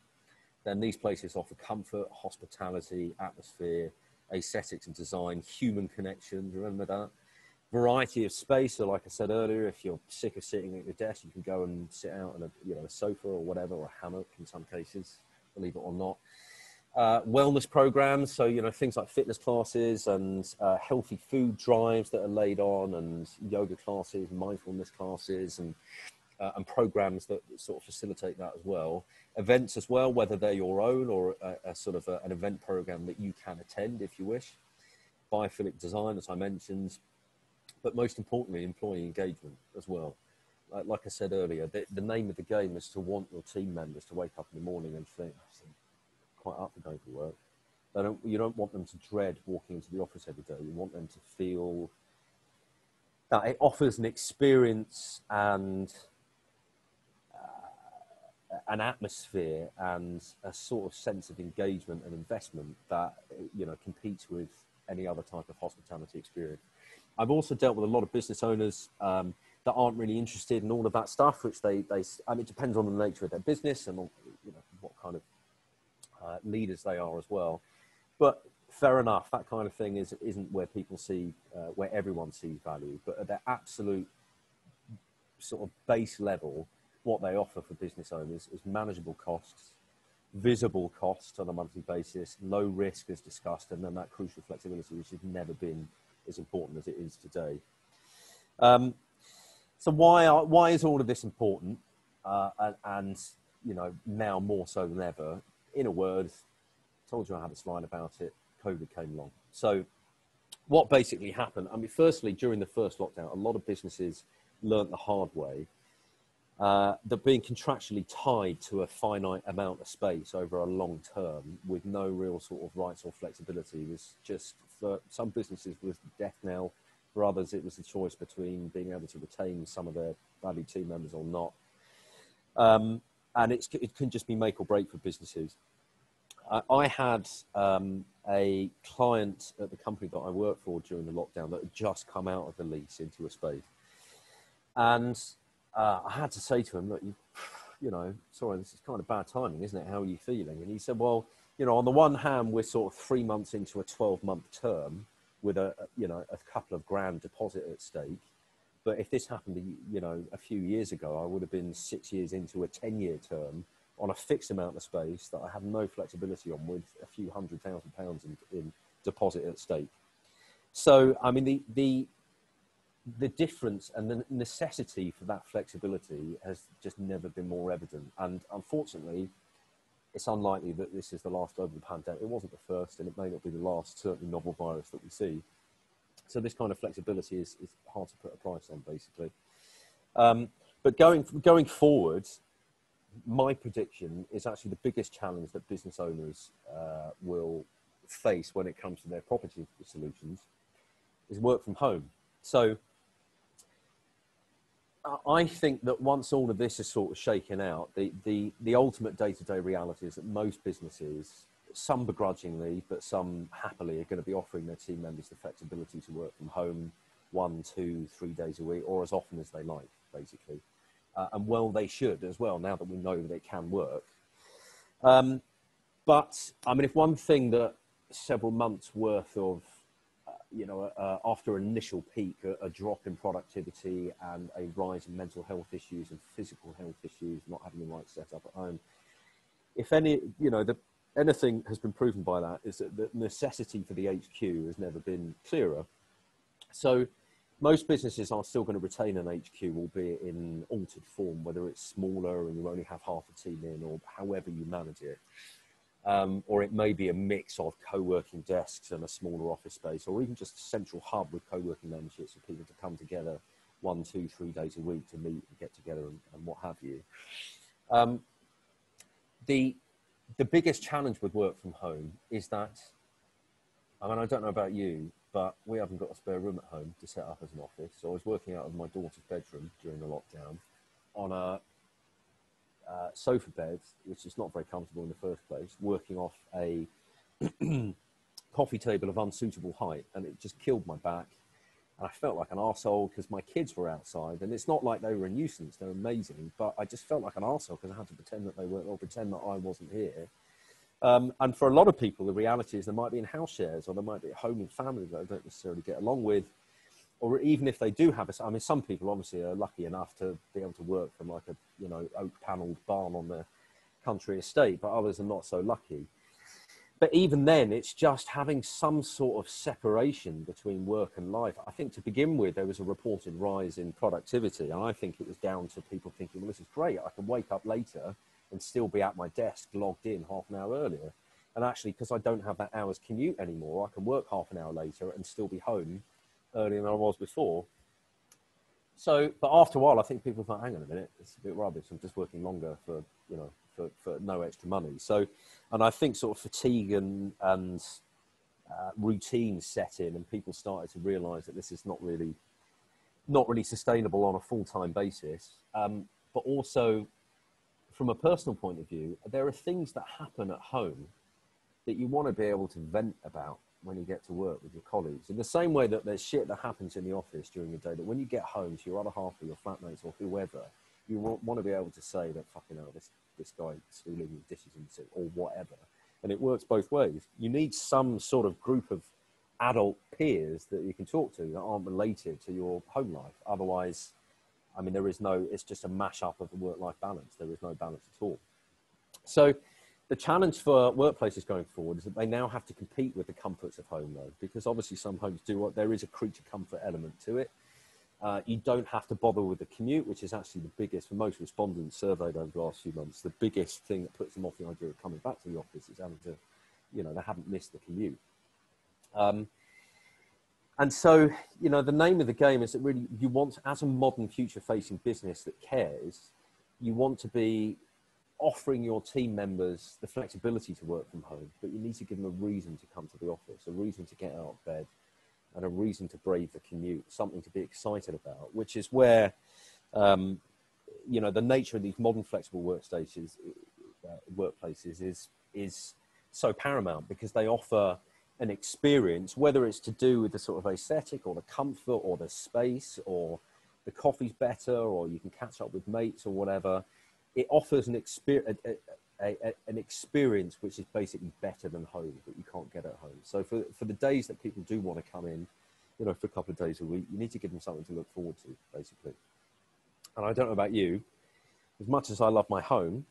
then these places offer comfort, hospitality, atmosphere, aesthetics and design, human connection. Remember that? Variety of space. So like I said earlier, if you're sick of sitting at your desk, you can go and sit out on a sofa or whatever, or a hammock in some cases, believe it or not. wellness programs, so things like fitness classes and healthy food drives that are laid on, and yoga classes, mindfulness classes, and programs that sort of facilitate that as well. Events as well, whether they're your own or a sort of an event program that you can attend if you wish. Biophilic design, as I mentioned, but most importantly, employee engagement as well. Like I said earlier, the name of the game is to want your team members to wake up in the morning and think, quite up for going to work. You don't want them to dread walking into the office every day. You want them to feel that it offers an experience and an atmosphere and a sort of sense of engagement and investment that competes with any other type of hospitality experience. I've also dealt with a lot of business owners that aren't really interested in all of that stuff, which it depends on the nature of their business and what kind of leaders they are as well. But fair enough, that kind of thing isn't where people see, where everyone sees value. But at their absolute sort of base level, what they offer for business owners is manageable costs, visible costs on a monthly basis, low risk as discussed, and then that crucial flexibility, which has never been as important as it is today. So why is all of this important? And now more so than ever. In a word, told you I had a slide about it, COVID came along. So what basically happened, firstly, during the first lockdown, a lot of businesses learnt the hard way that being contractually tied to a finite amount of space over a long term with no real sort of rights or flexibility was just, for some businesses, was the death knell. For others, it was the choice between being able to retain some of their valued team members or not. And it can just be make or break for businesses. I had a client at the company that I worked for during the lockdown that had just come out of the lease into a space. And I had to say to him, look, sorry, this is kind of bad timing, isn't it? How are you feeling? And he said, well, on the one hand, we're sort of 3 months into a 12-month term with a couple of grand deposit at stake. But if this happened, a few years ago, I would have been 6 years into a 10-year term on a fixed amount of space that I have no flexibility on, with a few £100,000 in deposit at stake. So, the difference and the necessity for that flexibility has just never been more evident. And unfortunately, it's unlikely that this is the last global pandemic. It wasn't the first, and it may not be the last, certainly novel virus that we see. So this kind of flexibility is hard to put a price on, basically. But going forward, my prediction is actually the biggest challenge that business owners will face when it comes to their property solutions is work from home. So I think that once all of this is sort of shaken out, the ultimate day-to-day reality is that most businesses, some begrudgingly, but some happily, are going to be offering their team members the flexibility to work from home 1, 2, 3 days a week, or as often as they like, basically. And well, they should as well, now that we know that it can work. But if one thing that several months worth of, after an initial peak, a drop in productivity and a rise in mental health issues and physical health issues, not having the right setup at home, if any, anything has been proven by that, is that the necessity for the HQ has never been clearer. So most businesses are still going to retain an HQ, albeit in altered form, whether it's smaller and you only have half a team in, or however you manage it. Or it may be a mix of co-working desks and a smaller office space, or even just a central hub with co-working memberships for people to come together 1, 2, 3 days a week to meet and get together and what have you. The biggest challenge with work from home is that, I don't know about you, but we haven't got a spare room at home to set up as an office. So I was working out of my daughter's bedroom during the lockdown on a sofa bed, which is not very comfortable in the first place, working off a coffee table of unsuitable height, and it just killed my back. And I felt like an arsehole because my kids were outside, and it's not like they were a nuisance, they're amazing, but I just felt like an arsehole because I had to pretend that they weren't, or pretend that I wasn't here. And for a lot of people, the reality is they might be in house shares, or they might be at home with family that they don't necessarily get along with. Or even if they do have some people obviously are lucky enough to be able to work from like a, oak panelled barn on their country estate, but others are not so lucky. But even then, it's just having some sort of separation between work and life. I think to begin with, there was a reported rise in productivity. And I think it was down to people thinking, well, this is great. I can wake up later and still be at my desk logged in half an hour earlier. And actually, because I don't have that hour's commute anymore, I can work half an hour later and still be home earlier than I was before. So, but after a while, I think people thought, hang on a minute, it's a bit rubbish. I'm just working longer for, you know, for no extra money. So, and I think sort of fatigue and routine set in, and people started to realise that this is not really sustainable on a full-time basis. But also, from a personal point of view, there are things that happen at home that you want to be able to vent about when you get to work with your colleagues. In the same way that there's shit that happens in the office during the day, that when you get home to your other half or your flatmates or whoever, you want to be able to say that, fucking hell, this guy still leaving dishes in the sink or whatever. And it works both ways. You need some sort of group of adult peers that you can talk to that aren't related to your home life. Otherwise, I mean, it's just a mash-up of the work-life balance. There is no balance at all. So the challenge for workplaces going forward is that they now have to compete with the comforts of home, though, because obviously some homes there is a creature comfort element to it. You don't have to bother with the commute, which is actually the biggest, for most respondents surveyed over the last few months, the biggest thing that puts them off the idea of coming back to the office is having to, you know, they haven't missed the commute. And so, you know, the name of the game is that really you want, as a modern future-facing business that cares, you want to be offering your team members the flexibility to work from home, but you need to give them a reason to come to the office, a reason to get out of bed, and a reason to brave the commute, something to be excited about, which is where, you know, the nature of these modern flexible workplaces is so paramount, because they offer an experience, whether it's to do with the sort of aesthetic or the comfort or the space or the coffee's better or you can catch up with mates or whatever. It offers an experience which is basically better than home, that you can't get at home. So for the days that people do want to come in, you know, for a couple of days a week, you need to give them something to look forward to, basically. And I don't know about you, as much as I love my home,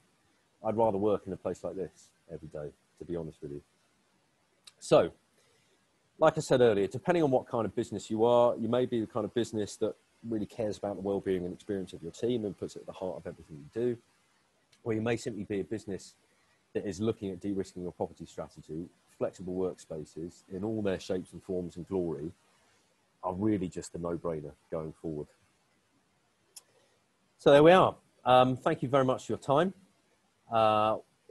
I'd rather work in a place like this every day, to be honest with you. So, like I said earlier, depending on what kind of business you are, you may be the kind of business that really cares about the well-being and experience of your team and puts it at the heart of everything you do. Or you may simply be a business that is looking at de-risking your property strategy. Flexible workspaces in all their shapes and forms and glory are really just a no-brainer going forward. So there we are. Thank you very much for your time.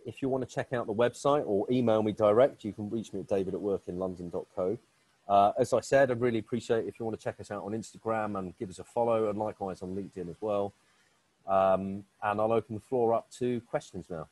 If you want to check out the website or email me direct, you can reach me at david@workinlondon.co. As I said, I'd really appreciate it if you want to check us out on Instagram and give us a follow, and likewise on LinkedIn as well. And I'll open the floor up to questions now.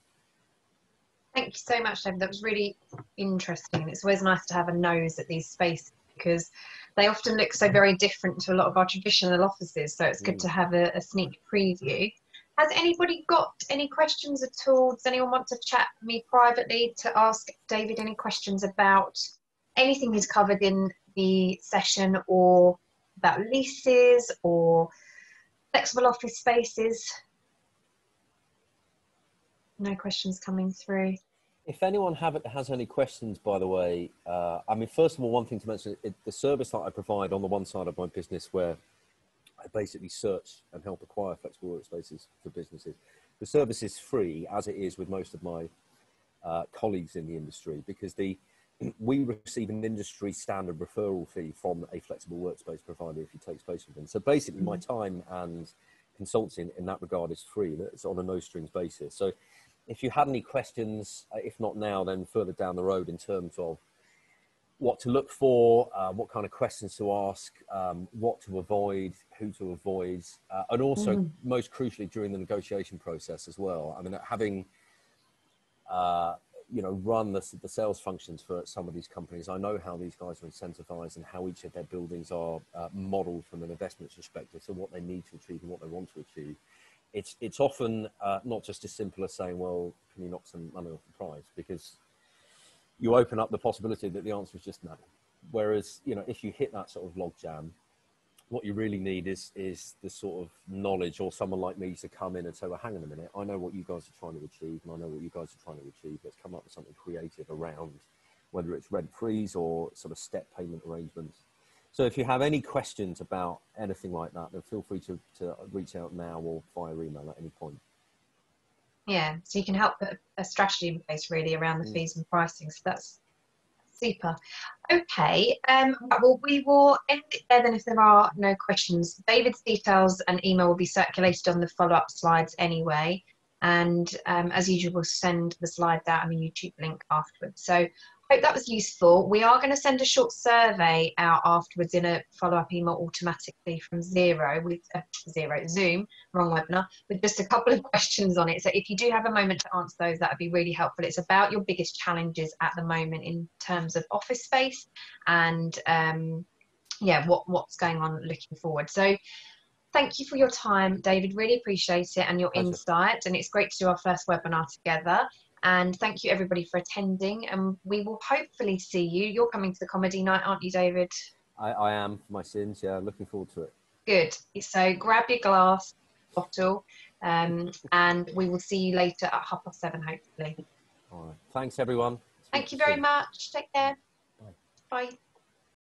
Thank you so much, David. That was really interesting. It's always nice to have a nose at these spaces because they often look so very different to a lot of our traditional offices. So it's good to have a sneak preview. Has anybody got any questions at all? Does anyone want to chat with me privately to ask David any questions about anything he's covered in the session, or about leases or flexible office spaces? No questions coming through. If anyone has any questions, by the way, I mean, first of all, one thing to mention, the service that I provide on the one side of my business, where I basically search and help acquire flexible workspaces for businesses. The service is free, as it is with most of my colleagues in the industry, because we receive an industry standard referral fee from a flexible workspace provider if you take space with them. So basically my time and consulting in that regard is free. It's on a no strings basis. So if you had any questions, if not now, then further down the road in terms of what to look for, what kind of questions to ask, what to avoid, who to avoid, and also most crucially during the negotiation process as well. I mean, having you know, run the sales functions for some of these companies, I know how these guys are incentivized and how each of their buildings are modeled from an investment perspective, so what they need to achieve and what they want to achieve. It's often not just as simple as saying, well, can you knock some money off the price? Because you open up the possibility that the answer is just no. Whereas, you know, if you hit that sort of log jam, what you really need is the sort of knowledge, or someone like me to come in and say, well, hang on a minute, I know what you guys are trying to achieve, and I know what you guys are trying to achieve. Let's come up with something creative around, whether it's rent freeze or sort of step payment arrangements. So if you have any questions about anything like that, then feel free to reach out now or via email at any point. Yeah, so you can help put a strategy in place really around the fees and pricing. So that's super. Okay, well, we will end it there then if there are no questions. David's details and email will be circulated on the follow-up slides anyway. And as usual, we'll send the slides out and a YouTube link afterwards. So I hope that was useful. We are going to send a short survey out afterwards in a follow-up email automatically from Zoom, wrong webinar, with just a couple of questions on it. So if you do have a moment to answer those, that would be really helpful. It's about your biggest challenges at the moment in terms of office space and yeah, what's going on looking forward. So thank you for your time, David. Really appreciate it and your insight. And it's great to do our first webinar together. And thank you everybody for attending. And we will hopefully see you. You're coming to the comedy night, aren't you, David? I am, for my sins. Yeah, looking forward to it. Good. So grab your glass bottle and we will see you later at 7:30, hopefully. All right. Thanks, everyone. Thank you very much. Take care. Bye. Bye.